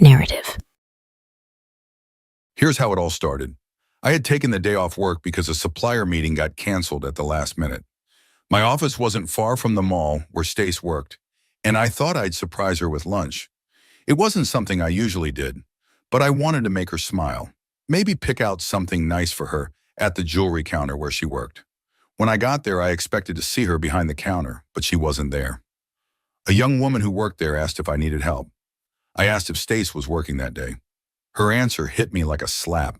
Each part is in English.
narrative. Here's how it all started. I had taken the day off work because a supplier meeting got canceled at the last minute. My office wasn't far from the mall where Stace worked, and I thought I'd surprise her with lunch. It wasn't something I usually did, but I wanted to make her smile. Maybe pick out something nice for her at the jewelry counter where she worked. When I got there, I expected to see her behind the counter, but she wasn't there. A young woman who worked there asked if I needed help. I asked if Stace was working that day. Her answer hit me like a slap.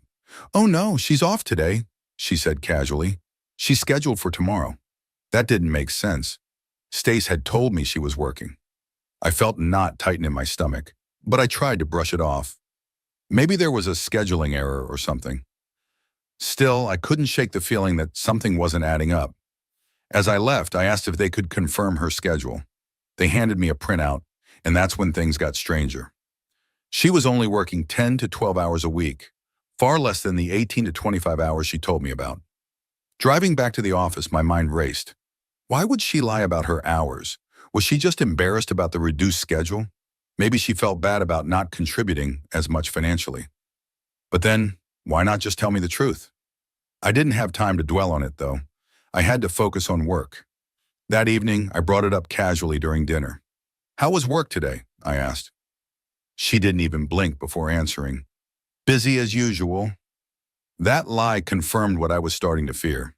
"Oh no, she's off today," she said casually. "She's scheduled for tomorrow." That didn't make sense. Stace had told me she was working. I felt a knot tighten in my stomach, but I tried to brush it off. Maybe there was a scheduling error or something. Still, I couldn't shake the feeling that something wasn't adding up. As I left, I asked if they could confirm her schedule. They handed me a printout, and that's when things got stranger. She was only working 10 to 12 hours a week, far less than the 18 to 25 hours she told me about. Driving back to the office, my mind raced. Why would she lie about her hours? Was she just embarrassed about the reduced schedule? Maybe she felt bad about not contributing as much financially. But then, why not just tell me the truth? I didn't have time to dwell on it, though. I had to focus on work. That evening, I brought it up casually during dinner. "How was work today?" I asked. She didn't even blink before answering. "Busy as usual." That lie confirmed what I was starting to fear.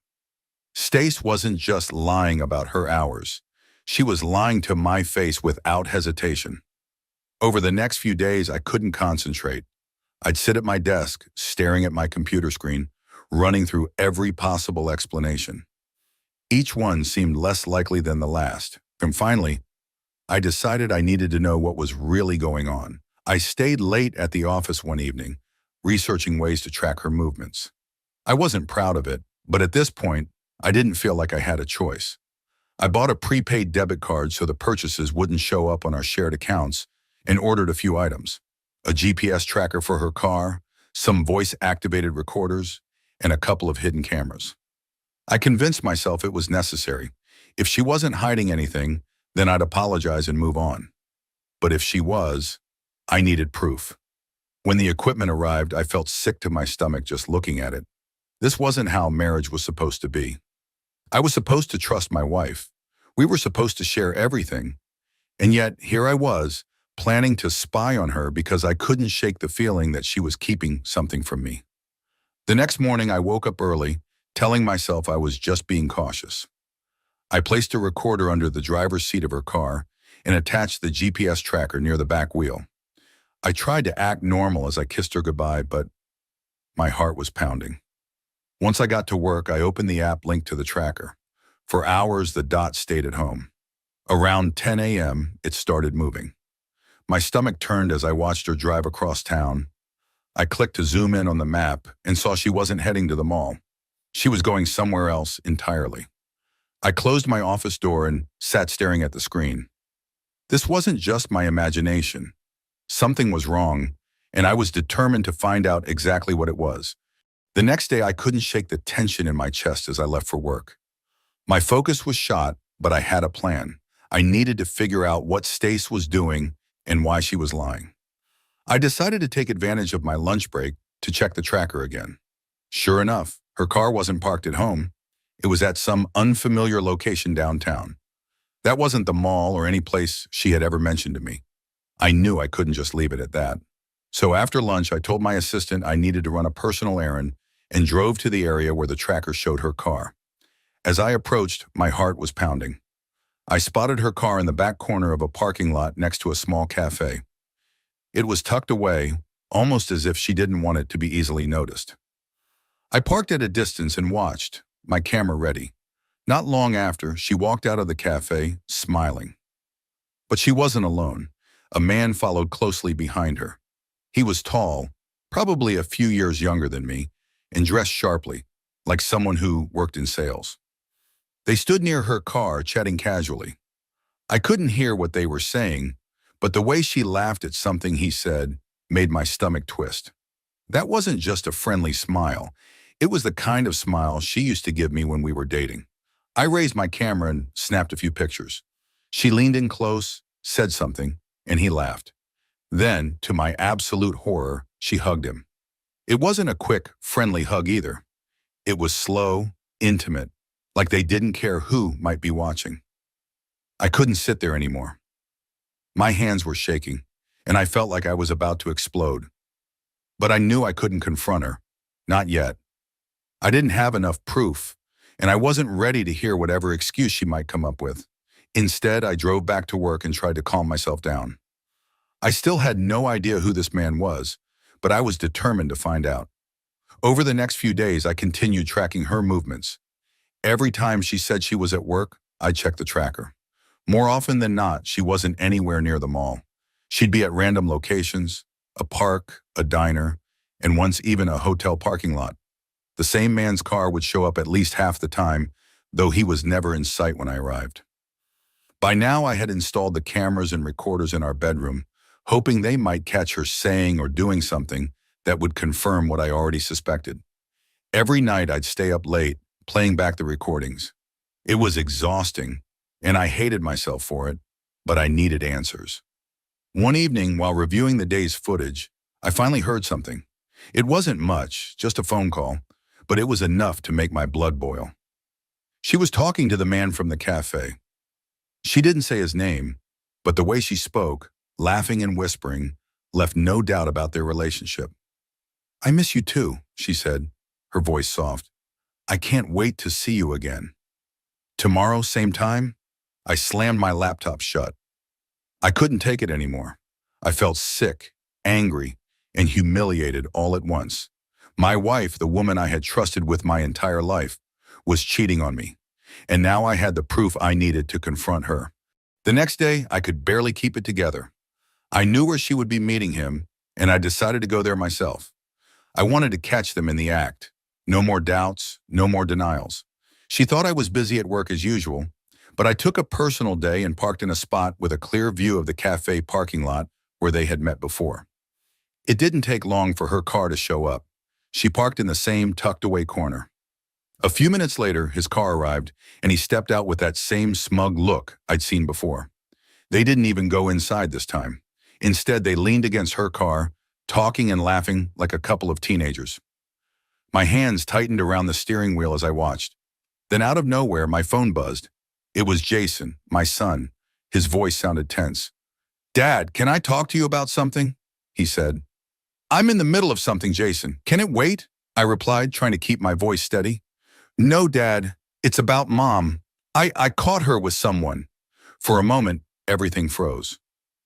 Stace wasn't just lying about her hours. She was lying to my face without hesitation. Over the next few days, I couldn't concentrate. I'd sit at my desk, staring at my computer screen, running through every possible explanation. Each one seemed less likely than the last. And finally, I decided I needed to know what was really going on. I stayed late at the office one evening, researching ways to track her movements. I wasn't proud of it, but at this point, I didn't feel like I had a choice. I bought a prepaid debit card so the purchases wouldn't show up on our shared accounts and ordered a few items: a GPS tracker for her car, some voice-activated recorders, and a couple of hidden cameras. I convinced myself it was necessary. If she wasn't hiding anything, then I'd apologize and move on. But if she was, I needed proof. When the equipment arrived, I felt sick to my stomach just looking at it. This wasn't how marriage was supposed to be. I was supposed to trust my wife. We were supposed to share everything. And yet, here I was, planning to spy on her because I couldn't shake the feeling that she was keeping something from me. The next morning, I woke up early, telling myself I was just being cautious. I placed a recorder under the driver's seat of her car and attached the GPS tracker near the back wheel. I tried to act normal as I kissed her goodbye, but my heart was pounding. Once I got to work, I opened the app linked to the tracker. For hours, the dot stayed at home. Around 10 a.m., it started moving. My stomach turned as I watched her drive across town. I clicked to zoom in on the map and saw she wasn't heading to the mall. She was going somewhere else entirely. I closed my office door and sat staring at the screen. This wasn't just my imagination. Something was wrong, and I was determined to find out exactly what it was. The next day, I couldn't shake the tension in my chest as I left for work. My focus was shot, but I had a plan. I needed to figure out what Stace was doing and why she was lying. I decided to take advantage of my lunch break to check the tracker again. Sure enough, her car wasn't parked at home. It was at some unfamiliar location downtown. That wasn't the mall or any place she had ever mentioned to me. I knew I couldn't just leave it at that. So after lunch, I told my assistant I needed to run a personal errand and drove to the area where the tracker showed her car. As I approached, my heart was pounding. I spotted her car in the back corner of a parking lot next to a small cafe. It was tucked away, almost as if she didn't want it to be easily noticed. I parked at a distance and watched, my camera ready. Not long after, she walked out of the cafe, smiling. But she wasn't alone. A man followed closely behind her. He was tall, probably a few years younger than me, and dressed sharply, like someone who worked in sales. They stood near her car, chatting casually. I couldn't hear what they were saying, but the way she laughed at something he said made my stomach twist. That wasn't just a friendly smile. It was the kind of smile she used to give me when we were dating. I raised my camera and snapped a few pictures. She leaned in close, said something, and he laughed. Then, to my absolute horror, she hugged him. It wasn't a quick, friendly hug either. It was slow, intimate, like they didn't care who might be watching. I couldn't sit there anymore. My hands were shaking, and I felt like I was about to explode. But I knew I couldn't confront her. Not yet. I didn't have enough proof, and I wasn't ready to hear whatever excuse she might come up with. Instead, I drove back to work and tried to calm myself down. I still had no idea who this man was, but I was determined to find out. Over the next few days, I continued tracking her movements. Every time she said she was at work, I checked the tracker. More often than not, she wasn't anywhere near the mall. She'd be at random locations, a park, a diner, and once even a hotel parking lot. The same man's car would show up at least half the time, though he was never in sight when I arrived. By now, I had installed the cameras and recorders in our bedroom, hoping they might catch her saying or doing something that would confirm what I already suspected. Every night, I'd stay up late, playing back the recordings. It was exhausting, and I hated myself for it, but I needed answers. One evening, while reviewing the day's footage, I finally heard something. It wasn't much, just a phone call, but it was enough to make my blood boil. She was talking to the man from the cafe. She didn't say his name, but the way she spoke, laughing and whispering, left no doubt about their relationship. "I miss you too," she said, her voice soft. "I can't wait to see you again." "Tomorrow, same time?" I slammed my laptop shut. I couldn't take it anymore. I felt sick, angry, and humiliated all at once. My wife, the woman I had trusted with my entire life, was cheating on me, and now I had the proof I needed to confront her. The next day, I could barely keep it together. I knew where she would be meeting him, and I decided to go there myself. I wanted to catch them in the act. No more doubts, no more denials. She thought I was busy at work as usual, but I took a personal day and parked in a spot with a clear view of the cafe parking lot where they had met before. It didn't take long for her car to show up. She parked in the same tucked-away corner. A few minutes later, his car arrived, and he stepped out with that same smug look I'd seen before. They didn't even go inside this time. Instead, they leaned against her car, talking and laughing like a couple of teenagers. My hands tightened around the steering wheel as I watched. Then out of nowhere, my phone buzzed. It was Jason, my son. His voice sounded tense. "Dad, can I talk to you about something?" he said. "I'm in the middle of something, Jason. Can it wait?" I replied, trying to keep my voice steady. "No, Dad. It's about Mom. I caught her with someone." For a moment, everything froze.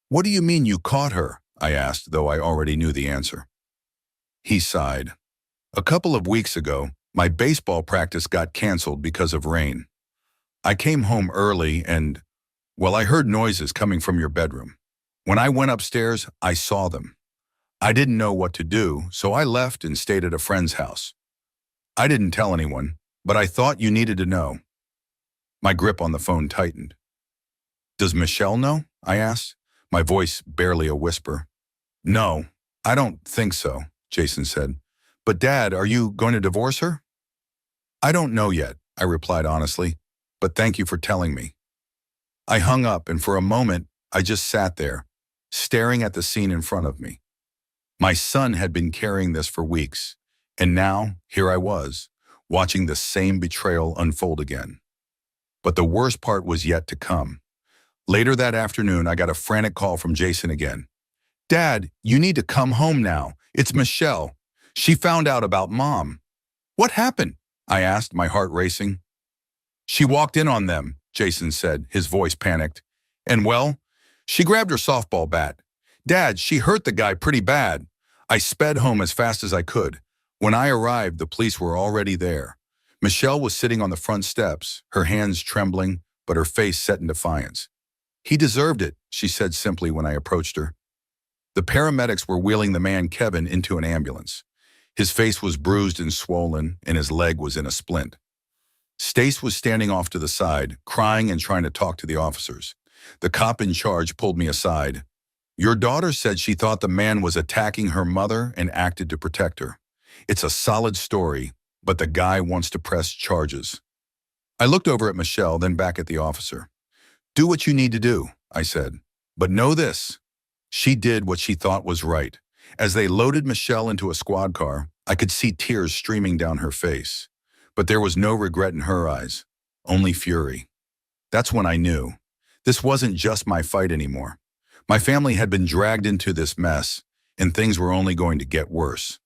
"What do you mean you caught her?" I asked, though I already knew the answer. He sighed. "A couple of weeks ago, my baseball practice got canceled because of rain. I came home early and, well, I heard noises coming from your bedroom. When I went upstairs, I saw them. I didn't know what to do, so I left and stayed at a friend's house. I didn't tell anyone, but I thought you needed to know." My grip on the phone tightened. "Does Michelle know?" I asked, my voice barely a whisper. "No, I don't think so," Jason said. "But Dad, are you going to divorce her?" "I don't know yet," I replied honestly, "but thank you for telling me." I hung up, and for a moment, I just sat there, staring at the scene in front of me. My son had been carrying this for weeks, and now, here I was, watching the same betrayal unfold again. But the worst part was yet to come. Later that afternoon, I got a frantic call from Jason again. "Dad, you need to come home now. It's Michelle. She found out about Mom." "What happened?" I asked, my heart racing. "She walked in on them," Jason said, his voice panicked. "And well, she grabbed her softball bat. Dad, she hurt the guy pretty bad." I sped home as fast as I could. When I arrived, the police were already there. Michelle was sitting on the front steps, her hands trembling, but her face set in defiance. "He deserved it," she said simply when I approached her. The paramedics were wheeling the man, Kevin, into an ambulance. His face was bruised and swollen, and his leg was in a splint. Stace was standing off to the side, crying and trying to talk to the officers. The cop in charge pulled me aside. "Your daughter said she thought the man was attacking her mother and acted to protect her. It's a solid story, but the guy wants to press charges." I looked over at Michelle, then back at the officer. "Do what you need to do," I said. "But know this, She did what she thought was right. As they loaded Michelle into a squad car, I could see tears streaming down her face. But there was no regret in her eyes, only fury. That's when I knew. This wasn't just my fight anymore. My family had been dragged into this mess, and things were only going to get worse.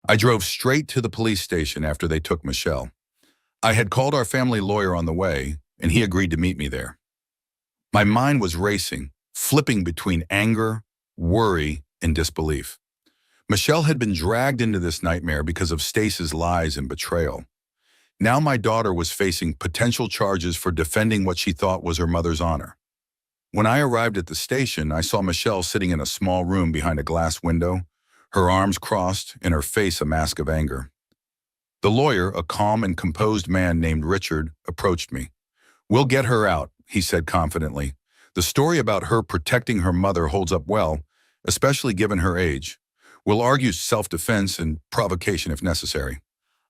I drove straight to the police station after they took Michelle. I had called our family lawyer on the way, and he agreed to meet me there. My mind was racing, flipping between anger, worry, and disbelief. Michelle had been dragged into this nightmare because of Stace's lies and betrayal. Now my daughter was facing potential charges for defending what she thought was her mother's honor. When I arrived at the station, I saw Michelle sitting in a small room behind a glass window, her arms crossed and her face a mask of anger. The lawyer, a calm and composed man named Richard, approached me. "We'll get her out," he said confidently. "The story about her protecting her mother holds up well, especially given her age. We'll argue self-defense and provocation if necessary."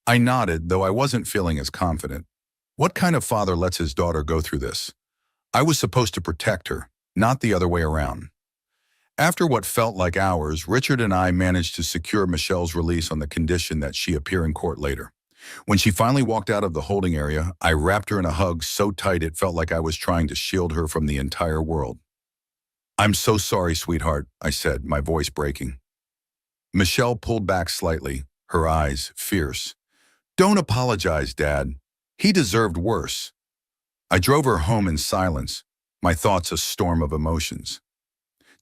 I nodded, though I wasn't feeling as confident. What kind of father lets his daughter go through this? I was supposed to protect her, not the other way around. After what felt like hours, Richard and I managed to secure Michelle's release on the condition that she appear in court later. When she finally walked out of the holding area, I wrapped her in a hug so tight it felt like I was trying to shield her from the entire world. "I'm so sorry, sweetheart," I said, my voice breaking. Michelle pulled back slightly, her eyes fierce. "Don't apologize, Dad. He deserved worse." I drove her home in silence, my thoughts a storm of emotions.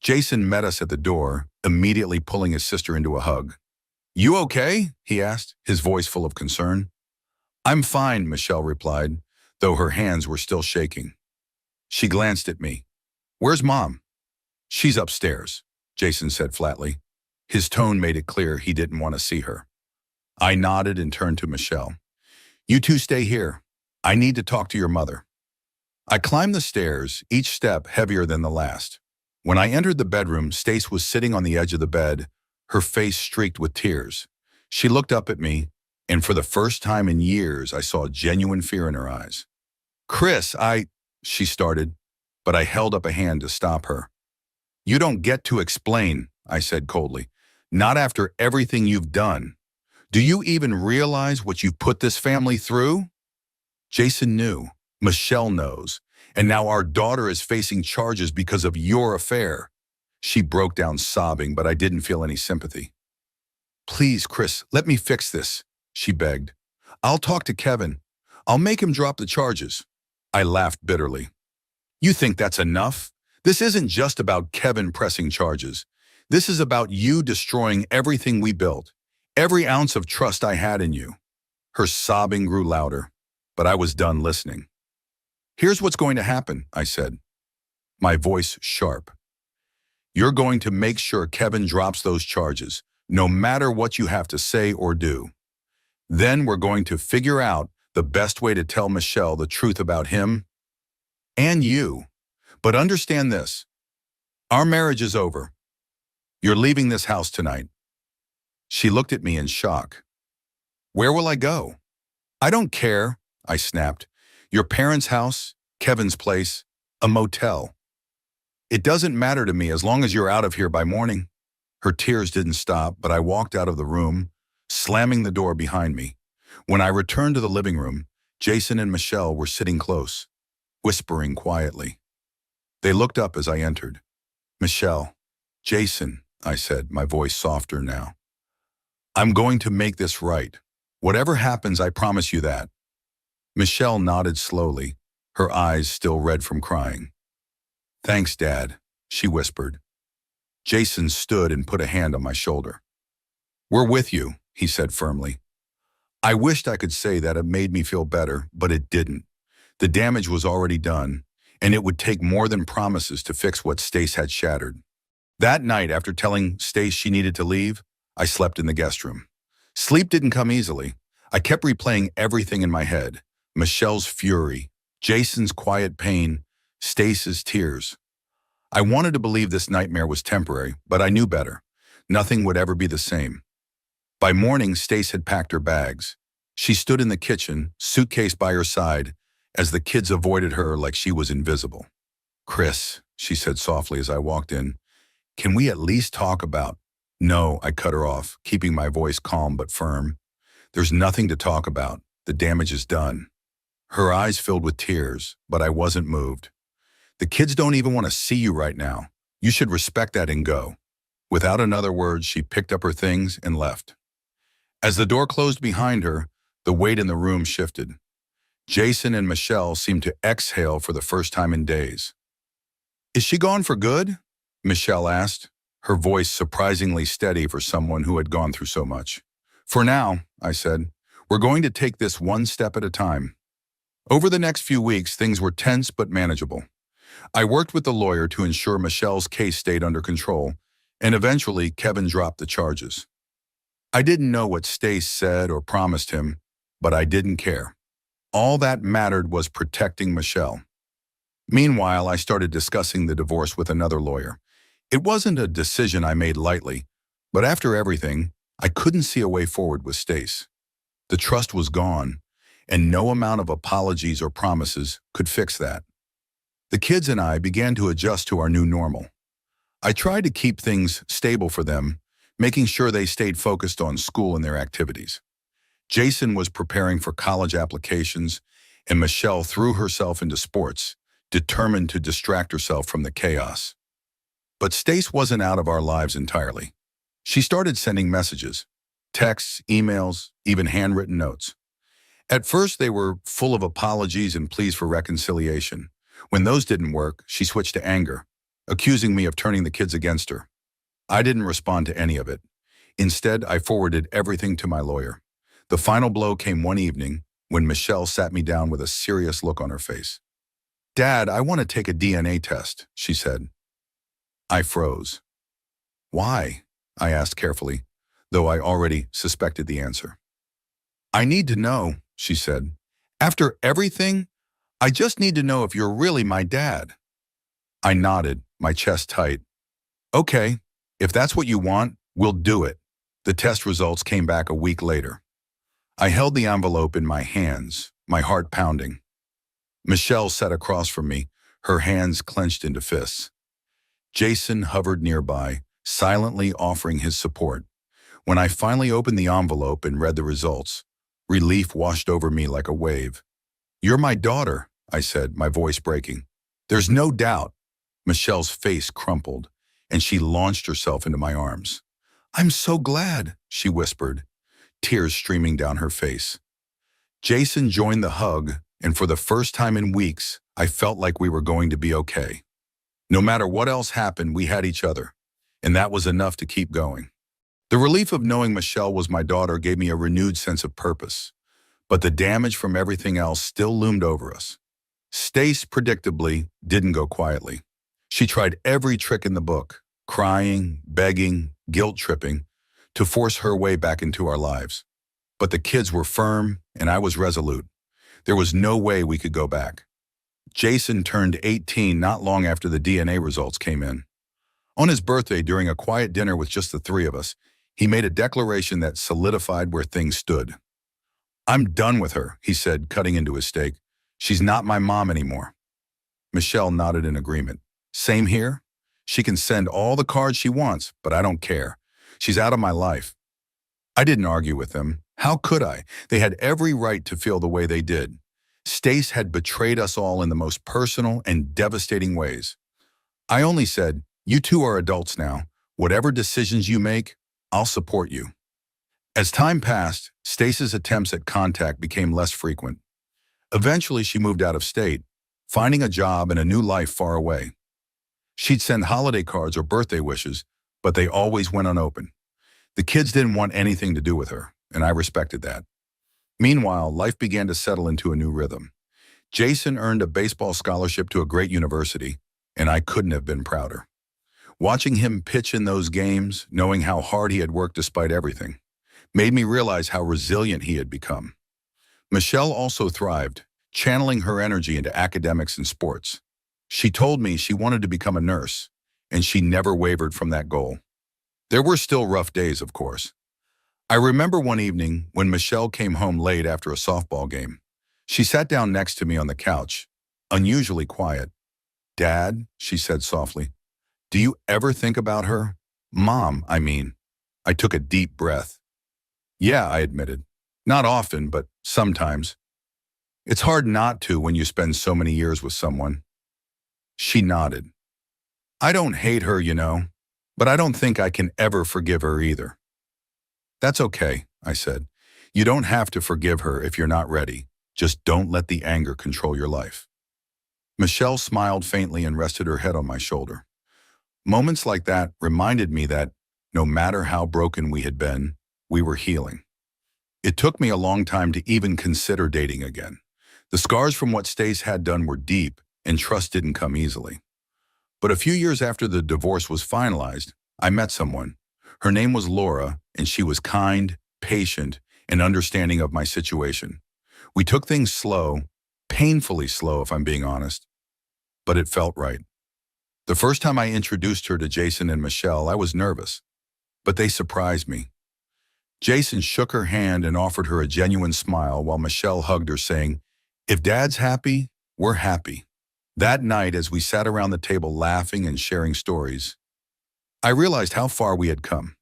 Jason met us at the door, immediately pulling his sister into a hug. "You okay?" he asked, his voice full of concern. "I'm fine," Michelle replied, though her hands were still shaking. She glanced at me. "Where's Mom?" "She's upstairs," Jason said flatly. His tone made it clear he didn't want to see her. I nodded and turned to Michelle. "You two stay here. I need to talk to your mother." I climbed the stairs, each step heavier than the last. When I entered the bedroom, Stace was sitting on the edge of the bed, her face streaked with tears. She looked up at me, and for the first time in years, I saw genuine fear in her eyes. "Chris, she started, but I held up a hand to stop her. "You don't get to explain," I said coldly. "Not after everything you've done. Do you even realize what you've put this family through?" Jason knew. Michelle knows. And now our daughter is facing charges because of your affair. She broke down sobbing, but I didn't feel any sympathy. "Please, Chris, let me fix this," she begged. "I'll talk to Kevin. I'll make him drop the charges." I laughed bitterly. "You think that's enough? This isn't just about Kevin pressing charges. This is about you destroying everything we built, every ounce of trust I had in you." Her sobbing grew louder, but I was done listening. "Here's what's going to happen," I said, my voice sharp. "You're going to make sure Kevin drops those charges, no matter what you have to say or do. Then we're going to figure out the best way to tell Michelle the truth about him and you. But understand this, our marriage is over. You're leaving this house tonight." She looked at me in shock. "Where will I go?" "I don't care," I snapped. "Your parents' house, Kevin's place, a motel. It doesn't matter to me as long as you're out of here by morning." Her tears didn't stop, but I walked out of the room, slamming the door behind me. When I returned to the living room, Jason and Michelle were sitting close, whispering quietly. They looked up as I entered. "Michelle, Jason," I said, my voice softer now. "I'm going to make this right. Whatever happens, I promise you that." Michelle nodded slowly, her eyes still red from crying. "Thanks, Dad," she whispered. Jason stood and put a hand on my shoulder. "We're with you," he said firmly. I wished I could say that it made me feel better, but it didn't. The damage was already done, and it would take more than promises to fix what Stace had shattered. That night, after telling Stace she needed to leave, I slept in the guest room. Sleep didn't come easily. I kept replaying everything in my head. Michelle's fury, Jason's quiet pain, Stace's tears. I wanted to believe this nightmare was temporary, but I knew better. Nothing would ever be the same. By morning, Stace had packed her bags. She stood in the kitchen, suitcase by her side, as the kids avoided her like she was invisible. "Chris," she said softly as I walked in, Can we at least talk about? No, I cut her off, keeping my voice calm but firm. There's nothing to talk about. The damage is done. Her eyes filled with tears, but I wasn't moved. The kids don't even want to see you right now. You should respect that and go. Without another word, she picked up her things and left. As the door closed behind her, the weight in the room shifted. Jason and Michelle seemed to exhale for the first time in days. Is she gone for good? Michelle asked, her voice surprisingly steady for someone who had gone through so much. For now, I said, we're going to take this one step at a time. Over the next few weeks, things were tense but manageable. I worked with the lawyer to ensure Michelle's case stayed under control, and eventually Kevin dropped the charges. I didn't know what Stace said or promised him, but I didn't care. All that mattered was protecting Michelle. Meanwhile, I started discussing the divorce with another lawyer. It wasn't a decision I made lightly, but after everything, I couldn't see a way forward with Stace. The trust was gone, and no amount of apologies or promises could fix that. The kids and I began to adjust to our new normal. I tried to keep things stable for them, making sure they stayed focused on school and their activities. Jason was preparing for college applications, and Michelle threw herself into sports, determined to distract herself from the chaos. But Stace wasn't out of our lives entirely. She started sending messages, texts, emails, even handwritten notes. At first, they were full of apologies and pleas for reconciliation. When those didn't work, she switched to anger, accusing me of turning the kids against her. I didn't respond to any of it. Instead, I forwarded everything to my lawyer. The final blow came one evening when Michelle sat me down with a serious look on her face. "Dad, I want to take a DNA test," she said. I froze. "Why?" I asked carefully, though I already suspected the answer. "I need to know," she said. "After everything, I just need to know if you're really my dad." I nodded, my chest tight. "Okay, if that's what you want, we'll do it." The test results came back a week later. I held the envelope in my hands, my heart pounding. Michelle sat across from me, her hands clenched into fists. Jason hovered nearby, silently offering his support. When I finally opened the envelope and read the results, relief washed over me like a wave. "You're my daughter," I said, my voice breaking. "There's no doubt." Michelle's face crumpled, and she launched herself into my arms. "I'm so glad," she whispered, tears streaming down her face. Jason joined the hug, and for the first time in weeks, I felt like we were going to be okay. No matter what else happened, we had each other, and that was enough to keep going. The relief of knowing Michelle was my daughter gave me a renewed sense of purpose, but the damage from everything else still loomed over us. Stace, predictably, didn't go quietly. She tried every trick in the book, crying, begging, guilt-tripping, to force her way back into our lives. But the kids were firm, and I was resolute. There was no way we could go back. Jason turned 18 not long after the DNA results came in. On his birthday, during a quiet dinner with just the three of us, he made a declaration that solidified where things stood. "I'm done with her," he said, cutting into his steak. "She's not my mom anymore." Michelle nodded in agreement. "Same here. She can send all the cards she wants, but I don't care. She's out of my life." I didn't argue with them. How could I? They had every right to feel the way they did. Stace had betrayed us all in the most personal and devastating ways. I only said, "You two are adults now. Whatever decisions you make, I'll support you." As time passed, Stace's attempts at contact became less frequent. Eventually, she moved out of state, finding a job and a new life far away. She'd send holiday cards or birthday wishes, but they always went unopened. The kids didn't want anything to do with her, and I respected that. Meanwhile, life began to settle into a new rhythm. Jason earned a baseball scholarship to a great university, and I couldn't have been prouder. Watching him pitch in those games, knowing how hard he had worked despite everything, made me realize how resilient he had become. Michelle also thrived, channeling her energy into academics and sports. She told me she wanted to become a nurse, and she never wavered from that goal. There were still rough days, of course. I remember one evening when Michelle came home late after a softball game. She sat down next to me on the couch, unusually quiet. "Dad," she said softly, Do you ever think about her? Mom, I mean. I took a deep breath. Yeah, I admitted. Not often, but sometimes. It's hard not to when you spend so many years with someone. She nodded. I don't hate her, but I don't think I can ever forgive her either. That's okay, I said. You don't have to forgive her if you're not ready. Just don't let the anger control your life. Michelle smiled faintly and rested her head on my shoulder. Moments like that reminded me that, no matter how broken we had been, we were healing. It took me a long time to even consider dating again. The scars from what Stace had done were deep, and trust didn't come easily. But a few years after the divorce was finalized, I met someone. Her name was Laura, and she was kind, patient, and understanding of my situation. We took things slow, painfully slow if I'm being honest, but it felt right. The first time I introduced her to Jason and Michelle, I was nervous, but they surprised me. Jason shook her hand and offered her a genuine smile while Michelle hugged her, saying, "If Dad's happy, we're happy." That night, as we sat around the table laughing and sharing stories, I realized how far we had come.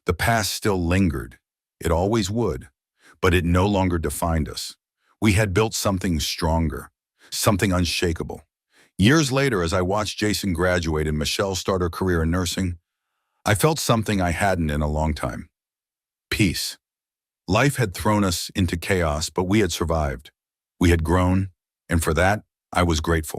The past still lingered. It always would, but it no longer defined us. We had built something stronger, something unshakable. Years later, as I watched Jason graduate and Michelle start her career in nursing, I felt something I hadn't in a long time. Peace. Life had thrown us into chaos, but we had survived. We had grown, and for that, I was grateful.